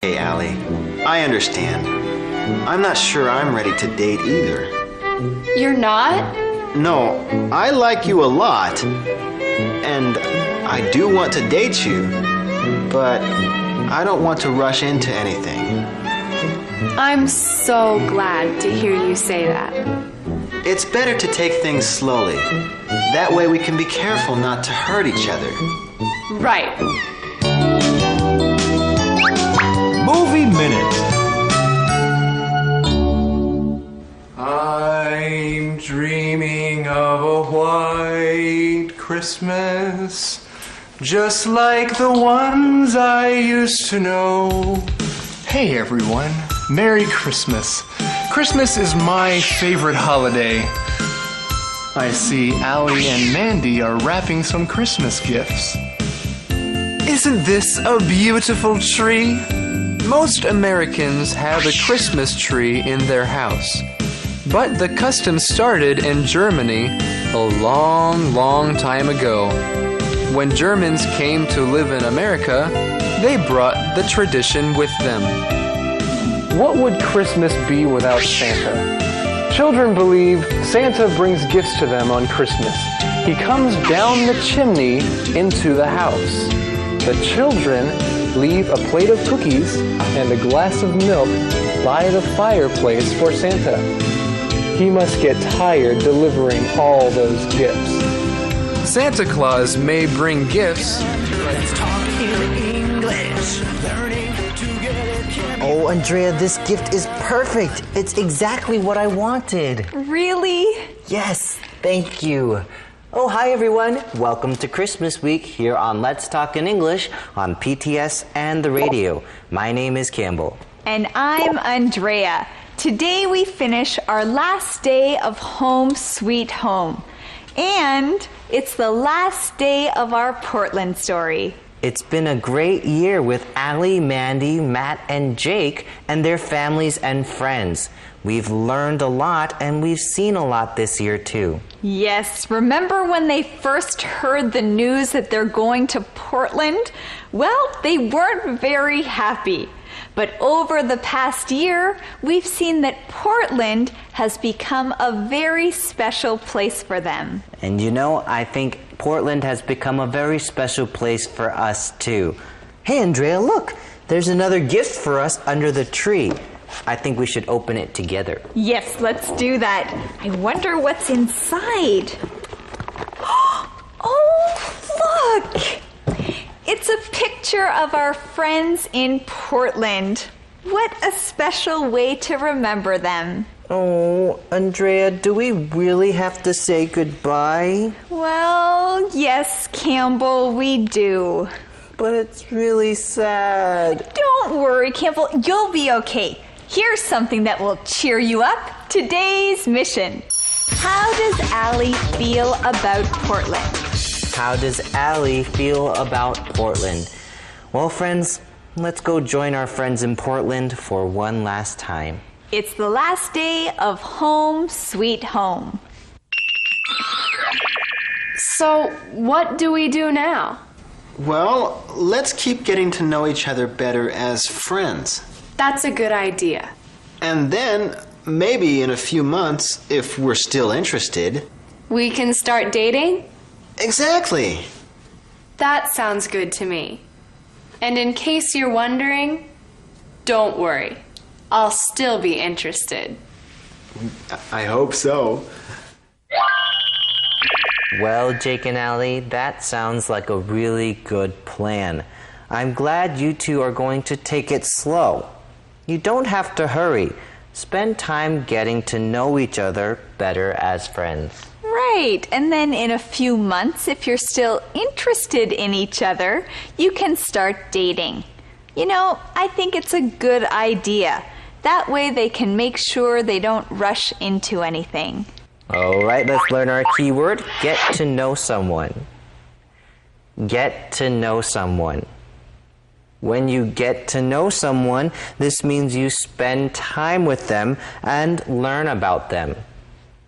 Hey, Allie. I understand. I'm not sure I'm ready to date either. You're not? No, I like you a lot. And I do want to date you. But I don't want to rush into anything. I'm so glad to hear you say that. It's better to take things slowly. That way we can be careful not to hurt each other. Right. Movie Minute. I'm dreaming of a white Christmas, just like the ones I used to know. Hey everyone, Merry Christmas. Christmas is my favorite holiday. I see Allie and Mandy are wrapping some Christmas gifts. Isn't this a beautiful tree? Most Americans have a Christmas tree in their house. But the custom started in Germany a long time ago. When Germans came to live in America, they brought the tradition with them. What would Christmas be without Santa? Children believe Santa brings gifts to them on Christmas. He comes down the chimney into the house. The children leave a plate of cookies and a glass of milk by the fireplace for Santa. He must get tired delivering all those gifts. Santa Claus may bring gifts. Oh, Andrea, this gift is perfect. It's exactly what I wanted. Really? Yes, thank you. Oh, hi everyone. Welcome to Christmas week here on Let's Talk in English on PTS and the radio. My name is Campbell. And I'm Andrea. Today we finish our last day of Home Sweet Home. And it's the last day of our Portland story. It's been a great year with Allie, Mandy, Matt, and Jake and their families and friends. We've learned a lot and we've seen a lot this year too. Yes, remember when they first heard the news that they're going to Portland? Well, they weren't very happy. But over the past year, we've seen that Portland has become a very special place for them. And you know, I think Portland has become a very special place for us too. Hey Andrea, look! There's another gift for us under the tree. I think we should open it together. Yes, let's do that. I wonder what's inside. Oh, look! It's a picture of our friends in Portland. What a special way to remember them. Oh, Andrea, do we really have to say goodbye? Well, yes, Campbell, we do. But it's really sad. Don't worry, Campbell, you'll be okay. Here's something that will cheer you up. Today's mission. How does Allie feel about Portland? How does Allie feel about Portland? Well, friends, let's go join our friends in Portland for one last time. It's the last day of Home Sweet Home. So, what do we do now? Well, let's keep getting to know each other better as friends. That's a good idea. And then, maybe in a few months, if we're still interested. We can start dating? Exactly. That sounds good to me. And in case you're wondering, don't worry. I'll still be interested. I hope so. Well, Jake and Allie, that sounds like a really good plan. I'm glad you two are going to take it slow. You don't have to hurry. Spend time getting to know each other better as friends. Right, and then in a few months, if you're still interested in each other, you can start dating. You know, I think it's a good idea. That way they can make sure they don't rush into anything. All right, let's learn our keyword, get to know someone. Get to know someone. When you get to know someone, this means you spend time with them and learn about them.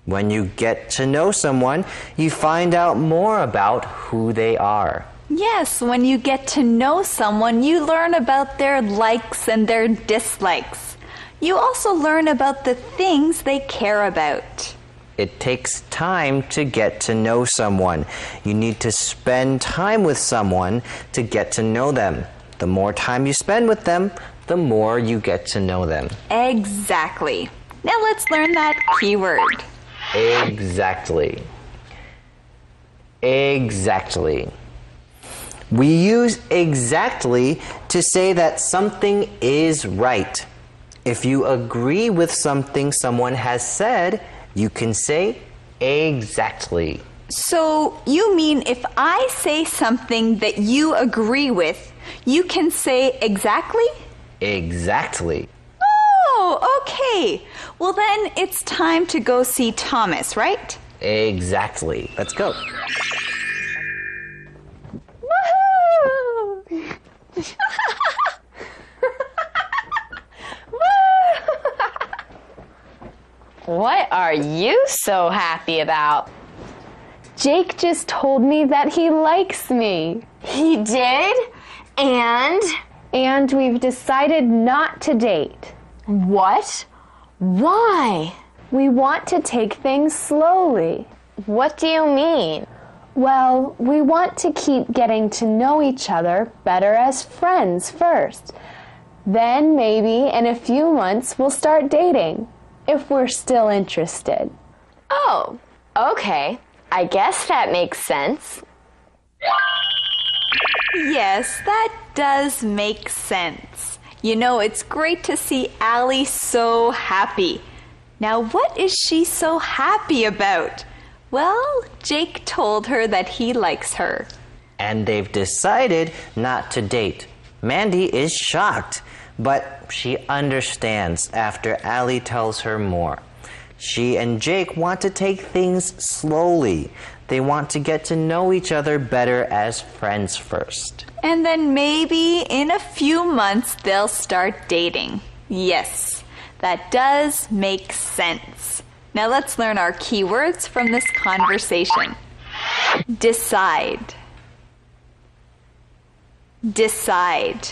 When you get to know someone, you find out more about who they are. Yes, when you get to know someone, you learn about their likes and their dislikes. You also learn about the things they care about. It takes time to get to know someone. You need to spend time with someone to get to know them. The more time you spend with them, the more you get to know them. Exactly. Now let's learn that keyword. Exactly. Exactly. We use exactly to say that something is right. If you agree with something someone has said, you can say exactly. So you mean if I say something that you agree with, you can say exactly? Exactly. Oh, okay. Well then it's time to go see Thomas, right? Exactly. Let's go. Woohoo! What are you so happy about? Jake just told me that he likes me. He did? And we've decided not to date. What? Why? We want to take things slowly. What do you mean? Well, we want to keep getting to know each other better as friends first. Then maybe in a few months we'll start dating, if we're still interested. Oh, okay. I guess that makes sense. Yes, that does make sense. You know, it's great to see Allie so happy. Now, what is she so happy about? Well, Jake told her that he likes her. And they've decided not to date. Mandy is shocked, but she understands after Allie tells her more. She and Jake want to take things slowly. They want to get to know each other better as friends first. And then maybe in a few months they'll start dating. Yes, that does make sense. Now let's learn our keywords from this conversation. Decide. Decide.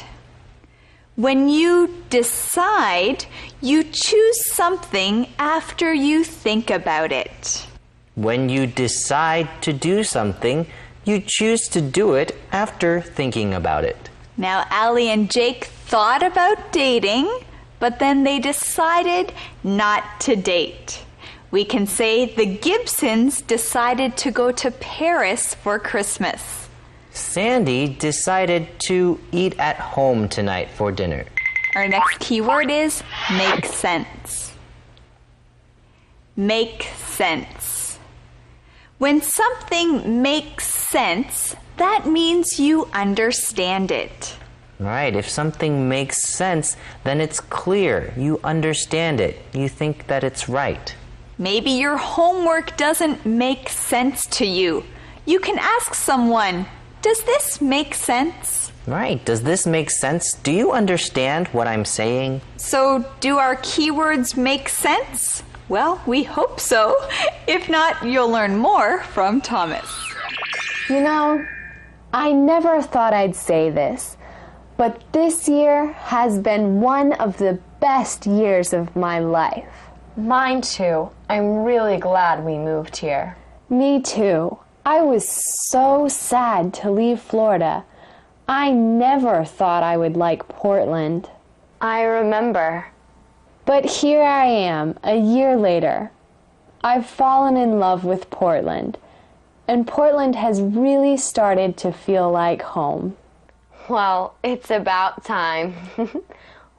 When you decide, you choose something after you think about it. When you decide to do something, you choose to do it after thinking about it. Now, Allie and Jake thought about dating, but then they decided not to date. We can say the Gibsons decided to go to Paris for Christmas. Sandy decided to eat at home tonight for dinner. Our next keyword is make sense. Make sense. When something makes sense, that means you understand it. Right, if something makes sense, then it's clear. You understand it. You think that it's right. Maybe your homework doesn't make sense to you. You can ask someone, does this make sense? Right, does this make sense? Do you understand what I'm saying? So, do our keywords make sense? Well, we hope so. If not, you'll learn more from Thomas. You know, I never thought I'd say this, but this year has been one of the best years of my life. Mine too. I'm really glad we moved here. Me too. I was so sad to leave Florida. I never thought I would like Portland. I remember. But here I am, a year later. I've fallen in love with Portland, and Portland has really started to feel like home. Well, it's about time.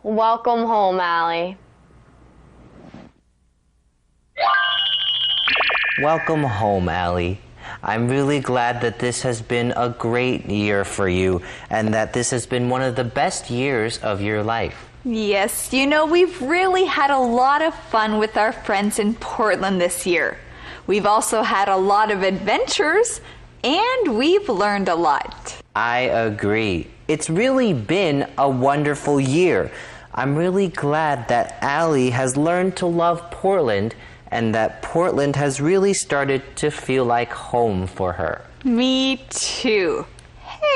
Welcome home, Allie. Welcome home, Allie. I'm really glad that this has been a great year for you and that this has been one of the best years of your life. Yes, you know, we've really had a lot of fun with our friends in Portland this year. We've also had a lot of adventures, and we've learned a lot. I agree. It's really been a wonderful year. I'm really glad that Allie has learned to love Portland and that Portland has really started to feel like home for her. Me too.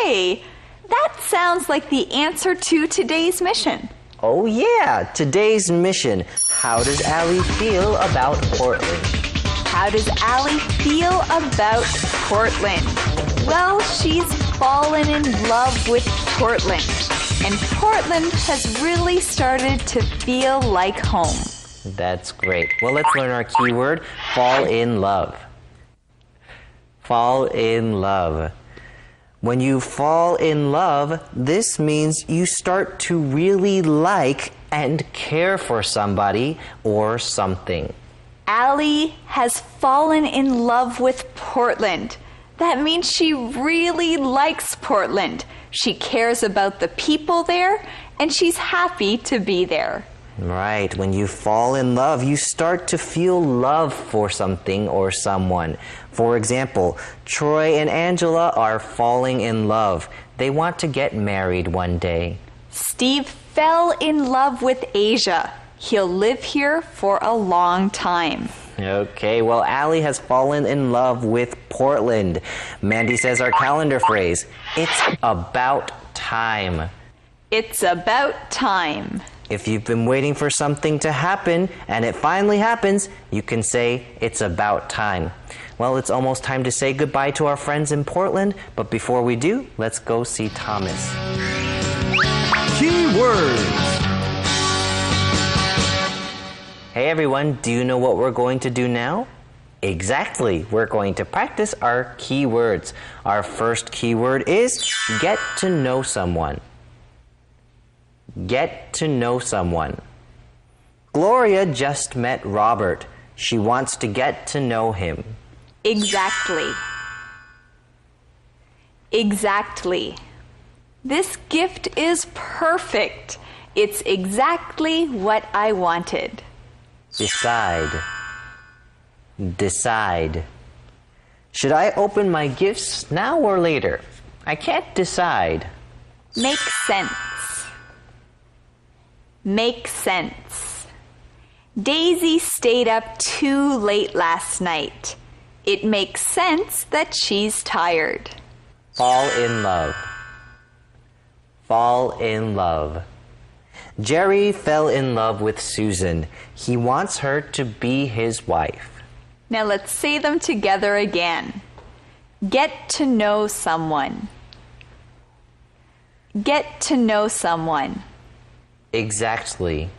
Hey, that sounds like the answer to today's mission. Oh yeah, today's mission. How does Allie feel about Portland? How does Allie feel about Portland? Well, she's fallen in love with Portland. And Portland has really started to feel like home. That's great. Well, let's learn our keyword, fall in love. Fall in love. When you fall in love, this means you start to really like and care for somebody or something. Allie has fallen in love with Portland. That means she really likes Portland. She cares about the people there, and she's happy to be there. Right. When you fall in love, you start to feel love for something or someone. For example, Troy and Angela are falling in love. They want to get married one day. Steve fell in love with Asia. He'll live here for a long time. Okay, well, Allie has fallen in love with Portland. Mandy says our calendar phrase, it's about time. It's about time. If you've been waiting for something to happen and it finally happens, you can say it's about time. Well, it's almost time to say goodbye to our friends in Portland, but before we do, let's go see Thomas. Key words. Hey everyone, do you know what we're going to do now? Exactly, we're going to practice our keywords. Our first keyword is get to know someone. Get to know someone. Gloria just met Robert. She wants to get to know him. Exactly. Exactly. This gift is perfect. It's exactly what I wanted. Decide. Decide. Should I open my gifts now or later? I can't decide. Make sense. Make sense. Daisy stayed up too late last night. It makes sense that she's tired. Fall in love. Fall in love. Jerry fell in love with Susan. He wants her to be his wife. Now let's say them together again. Get to know someone. Get to know someone. Exactly.